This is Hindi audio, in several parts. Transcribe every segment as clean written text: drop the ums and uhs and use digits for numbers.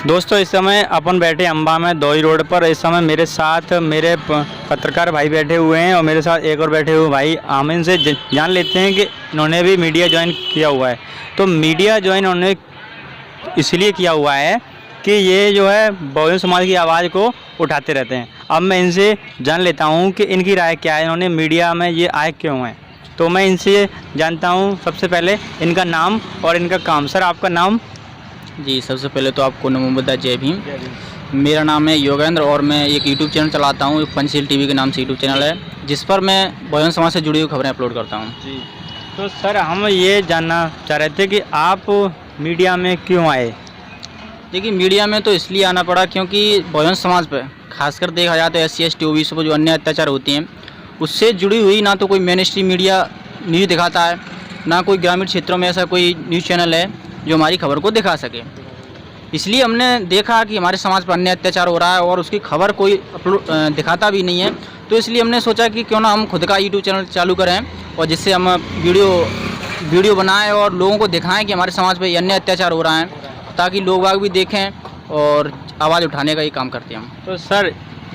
दोस्तों इस समय अपन बैठे अम्बा में दोई रोड पर। इस समय मेरे साथ मेरे पत्रकार भाई बैठे हुए हैं और मेरे साथ एक और बैठे हुए भाई। हम इनसे जान लेते हैं कि इन्होंने भी मीडिया ज्वाइन किया हुआ है। तो मीडिया ज्वाइन उन्होंने इसलिए किया हुआ है कि ये जो है बहुजन समाज की आवाज़ को उठाते रहते हैं। अब मैं इनसे जान लेता हूँ कि इनकी राय क्या है, इन्होंने मीडिया में ये आए क्यों हैं। तो मैं इनसे जानता हूँ सबसे पहले इनका नाम और इनका काम। सर आपका नाम? जी, सबसे पहले तो आपको नमो बुद्धा, जय भीम। मेरा नाम है योगेंद्र और मैं एक यूट्यूब चैनल चलाता हूँ, पंचशील टीवी के नाम से यूट्यूब चैनल है, जिस पर मैं बहुजन समाज से जुड़ी हुई खबरें अपलोड करता हूँ। जी, तो सर हम ये जानना चाह रहे थे कि आप मीडिया में क्यों आए? देखिए, मीडिया में तो इसलिए आना पड़ा क्योंकि बहुजन समाज पर खासकर देखा जाए तो SC ST OBC पर जो अन्य अत्याचार होते हैं उससे जुड़ी हुई ना तो कोई मेन स्ट्रीम मीडिया न्यूज़ दिखाता है, ना कोई ग्रामीण क्षेत्रों में ऐसा कोई न्यूज़ चैनल है जो हमारी खबर को दिखा सके। इसलिए हमने देखा कि हमारे समाज पर अन्य अत्याचार हो रहा है और उसकी खबर कोई दिखाता भी नहीं है, तो इसलिए हमने सोचा कि क्यों ना हम खुद का यूट्यूब चैनल चालू करें और जिससे हम वीडियो बनाएं और लोगों को दिखाएं कि हमारे समाज पर अन्य अत्याचार हो रहा है, ताकि लोग बाग भी देखें और आवाज़ उठाने का ही काम करते हैं हम। तो सर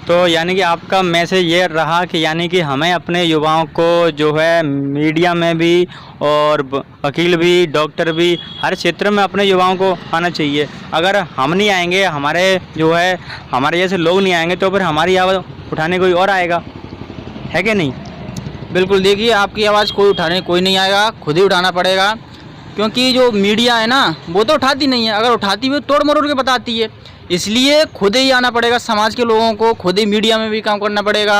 तो यानी कि आपका मैसेज ये रहा कि यानी कि हमें अपने युवाओं को जो है मीडिया में भी और वकील भी, डॉक्टर भी, हर क्षेत्र में अपने युवाओं को आना चाहिए। अगर हम नहीं आएंगे, हमारे जो है हमारे जैसे लोग नहीं आएंगे, तो फिर हमारी आवाज़ उठाने कोई और आएगा, है कि नहीं? बिल्कुल, देखिए आपकी आवाज़ कोई उठाने कोई नहीं आएगा, खुद ही उठाना पड़ेगा, क्योंकि जो मीडिया है ना वो तो उठाती नहीं है, अगर उठाती हुई तोड़ मरोड़ के बताती है। इसलिए खुद ही आना पड़ेगा, समाज के लोगों को खुद ही मीडिया में भी काम करना पड़ेगा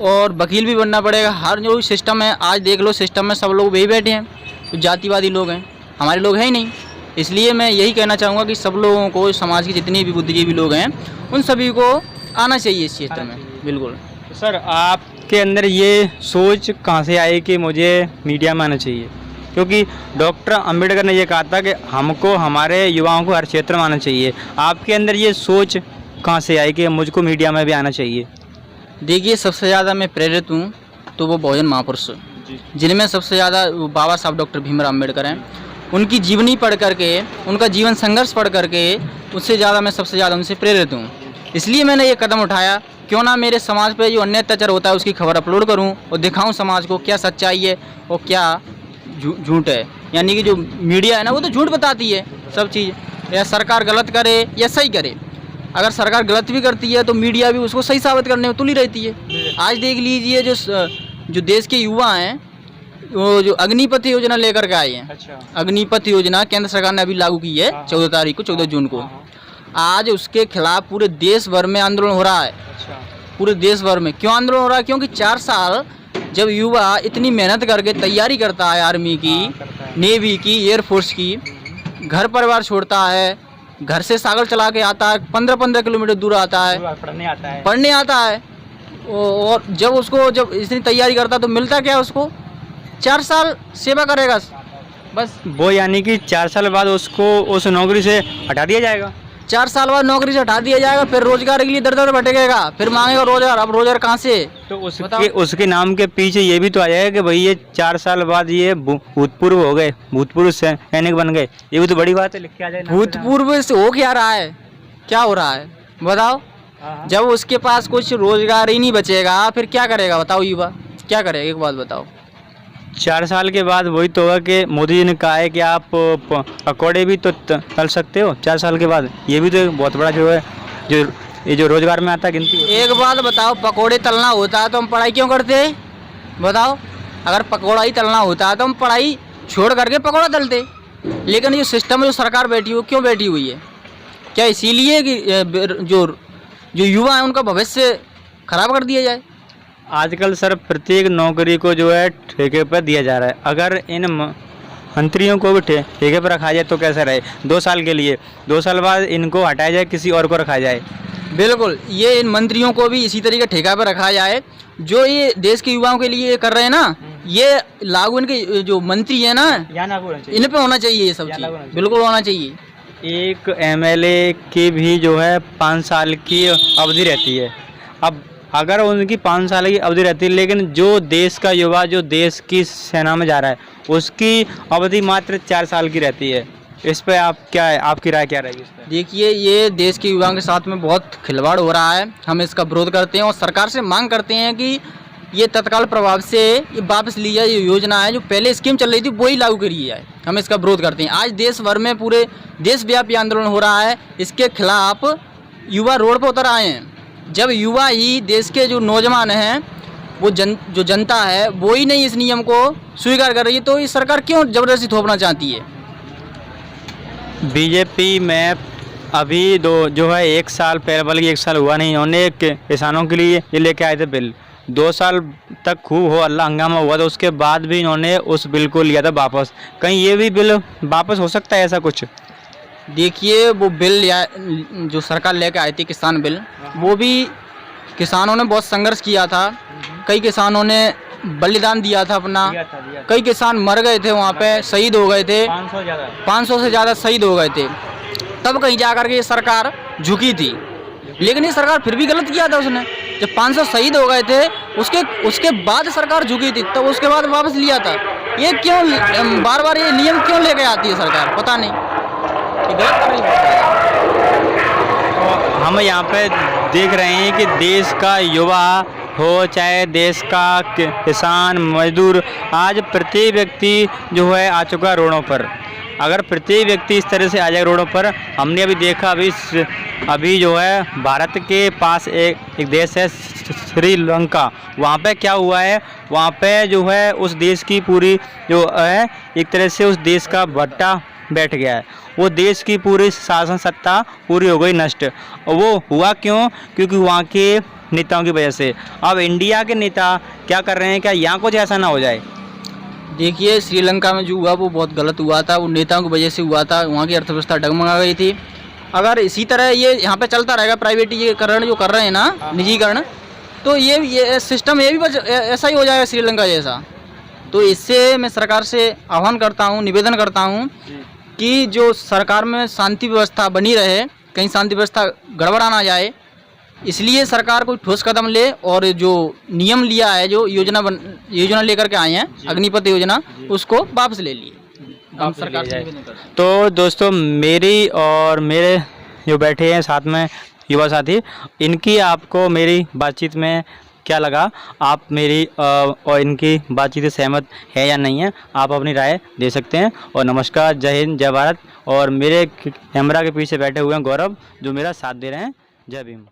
और वकील भी बनना पड़ेगा। हर जो सिस्टम है, आज देख लो सिस्टम में सब लोग वही बैठे हैं, तो जातिवादी लोग हैं, हमारे लोग हैं ही नहीं। इसलिए मैं यही कहना चाहूँगा कि सब लोगों को, समाज के जितने भी बुद्धिजीवी लोग हैं, उन सभी को आना चाहिए इस क्षेत्र में। बिल्कुल। सर आपके अंदर ये सोच कहाँ से आई कि मुझे मीडिया में आना चाहिए? क्योंकि डॉक्टर अंबेडकर ने ये कहा था कि हमको, हमारे युवाओं को हर क्षेत्र में आना चाहिए। आपके अंदर ये सोच कहाँ से आई कि मुझको मीडिया में भी आना चाहिए? देखिए, सबसे ज़्यादा मैं प्रेरित हूँ तो वो बहुजन महापुरुष, जिनमें सबसे ज़्यादा बाबा साहब डॉक्टर भीमराव अम्बेडकर हैं। उनकी जीवनी पढ़ करके, उनका जीवन संघर्ष पढ़ करके, उससे ज़्यादा मैं सबसे ज़्यादा उनसे प्रेरित हूँ। इसलिए मैंने ये कदम उठाया, क्यों ना मेरे समाज पे जो अन्य अत्याचार होता है उसकी खबर अपलोड करूँ और दिखाऊँ समाज को क्या सच्चाई है और क्या झूठ है। यानी कि जो मीडिया है ना वो तो झूठ बताती है सब चीज़, या सरकार गलत करे या सही करे। अगर सरकार गलत भी करती है तो मीडिया भी उसको सही साबित करने में तुली रहती है। आज देख लीजिए, जो देश के युवा हैं वो जो अग्निपथ योजना लेकर के आए हैं। अच्छा। अग्निपथ योजना केंद्र सरकार ने अभी लागू की है 14 तारीख को, 14 जून को। आज उसके खिलाफ पूरे देश भर में आंदोलन हो रहा है। अच्छा। पूरे देश भर में क्यों आंदोलन हो रहा है? क्योंकि 4 साल जब युवा इतनी मेहनत करके तैयारी करता है, आर्मी की, नेवी की, एयरफोर्स की, घर परिवार छोड़ता है, घर से साइकिल चला के आता है, 15-15 किलोमीटर दूर आता है, पढ़ने आता है, और जब इतनी तैयारी करता है तो मिलता क्या उसको? 4 साल सेवा करेगा बस। वो यानी कि 4 साल बाद उसको उस नौकरी से हटा दिया जाएगा। 4 साल बाद नौकरी से हटा दिया जाएगा, फिर रोजगार के लिए दर दर भटकेगा, फिर मांगेगा रोजगार। अब रोजगार कहाँ से? तो उसके नाम के पीछे ये भी तो आया है कि भाई ये 4 साल बाद ये भूतपूर्व हो गए, भूतपूर्व सैनिक बन गए। ये भी तो बड़ी बात है, लिख के आ जाए। भूतपूर्व से हो क्या रहा है? क्या हो रहा है बताओ? जब उसके पास कुछ रोजगार ही नहीं बचेगा फिर क्या करेगा बताओ? युवा क्या करेगा? एक बात बताओ। 4 साल के बाद वही तो होगा कि मोदी जी ने कहा है कि आप पकौड़े भी तो तल सकते हो 4 साल के बाद। ये भी तो बहुत बड़ा जो है, जो रोजगार में आता है गिनती। एक बात बताओ, पकौड़े तलना होता है तो हम पढ़ाई क्यों करते? बताओ। अगर पकौड़ा ही तलना होता है तो हम पढ़ाई छोड़ करके पकौड़ा तलते। लेकिन ये सिस्टम में जो सरकार बैठी हो, क्यों बैठी हुई है? क्या इसीलिए कि जो युवा है उनका भविष्य खराब कर दिया जाए? आजकल सर प्रत्येक नौकरी को जो है ठेके पर दिया जा रहा है। अगर इन मंत्रियों को भी ठेके पर रखा जाए तो कैसा रहे? 2 साल के लिए, 2 साल बाद इनको हटाया जाए, किसी और को रखा जाए। बिल्कुल, ये इन मंत्रियों को भी इसी तरीके ठेका पर रखा जाए। जो ये देश के युवाओं के लिए कर रहे हैं ना, ये लागू इनके जो मंत्री है ना, इन पे होना चाहिए ये सब चीज़। बिल्कुल होना चाहिए। एक MLA की भी जो है 5 साल की अवधि रहती है। अब अगर उनकी 5 साल की अवधि रहती है, लेकिन जो देश का युवा जो देश की सेना में जा रहा है उसकी अवधि मात्र 4 साल की रहती है। इस पे आप क्या है, आपकी राय क्या रहेगी इस पे? देखिए, ये देश के युवाओं के साथ में बहुत खिलवाड़ हो रहा है। हम इसका विरोध करते हैं और सरकार से मांग करते हैं कि ये तत्काल प्रभाव से ये वापस ली जाए। ये योजना है जो पहले स्कीम चल रही थी वही लागू करी जाए। हम इसका विरोध करते हैं। आज देश भर में पूरे देशव्यापी आंदोलन हो रहा है, इसके खिलाफ युवा रोड पर उतर आए हैं। जब युवा ही देश के जो नौजवान हैं, वो जो जनता है वो ही नहीं इस नियम को स्वीकार कर रही है, तो ये सरकार क्यों ज़बरदस्ती थोपना चाहती है? बीजेपी में अभी जो है 1 साल पहले, बल्कि 1 साल हुआ नहीं, उन्होंने किसानों के लिए ये लेके आए थे बिल। 2 साल तक खूब हो अल्लाह हंगामा हुआ, तो उसके बाद भी इन्होंने उस बिल को लिया था वापस। कहीं ये भी बिल वापस हो सकता है ऐसा कुछ? देखिए, वो बिल जो सरकार लेके आई थी किसान बिल, वो भी किसानों ने बहुत संघर्ष किया था। कई किसानों ने बलिदान दिया था अपना। कई किसान मर गए थे वहाँ पे, शहीद हो गए थे। 500 से ज़्यादा शहीद हो गए थे। तब कहीं जा कर के ये सरकार झुकी थी, लेकिन ये सरकार फिर भी गलत किया था उसने। जब 500 शहीद हो गए थे उसके बाद सरकार झुकी थी, तब उसके बाद वापस लिया था। ये क्यों बार बार ये नियम क्यों लेके आती है सरकार, पता नहीं, ये गलत कर रही है। हम यहाँ पे देख रहे हैं कि देश का युवा हो चाहे देश का किसान मजदूर, आज प्रत्येक व्यक्ति जो है आ चुका रोडों पर। अगर प्रत्येक व्यक्ति इस तरह से आ जाए रोडों पर, हमने अभी देखा अभी जो है भारत के पास एक देश है श्रीलंका, वहाँ पे क्या हुआ है, वहाँ पे जो है उस देश की पूरी जो है एक तरह से उस देश का भट्टा बैठ गया है। वो देश की पूरी शासन सत्ता पूरी हो गई नष्ट। वो हुआ क्यों? क्योंकि वहाँ के नेताओं की वजह से। अब इंडिया के नेता क्या कर रहे हैं, क्या यहाँ कुछ ऐसा ना हो जाए? देखिए, श्रीलंका में जो हुआ वो बहुत गलत हुआ था, वो नेताओं की वजह से हुआ था। वहाँ की अर्थव्यवस्था डगमगा गई थी। अगर इसी तरह ये यहाँ पे चलता रहेगा, प्राइवेटीकरण जो कर रहे हैं ना, निजीकरण, तो ये सिस्टम ये भी ऐसा ही हो जाएगा श्रीलंका जैसा। तो इससे मैं सरकार से आह्वान करता हूँ, निवेदन करता हूँ कि जो सरकार में शांति व्यवस्था बनी रहे, कहीं शांति व्यवस्था गड़बड़ा ना जाए, इसलिए सरकार कोई ठोस कदम ले और जो नियम लिया है, जो योजना लेकर के आए हैं, अग्निपथ योजना, उसको वापस ले लिए। हम सरकार से निवेदन करते हैं। तो दोस्तों, मेरी और मेरे जो बैठे हैं साथ में युवा साथी, इनकी आपको मेरी बातचीत में क्या लगा? आप मेरी और इनकी बातचीत से सहमत है या नहीं है, आप अपनी राय दे सकते हैं। और नमस्कार, जय हिंद, जय भारत। और मेरे कैमरा के पीछे बैठे हुए हैं गौरव, जो मेरा साथ दे रहे हैं। जय भीम।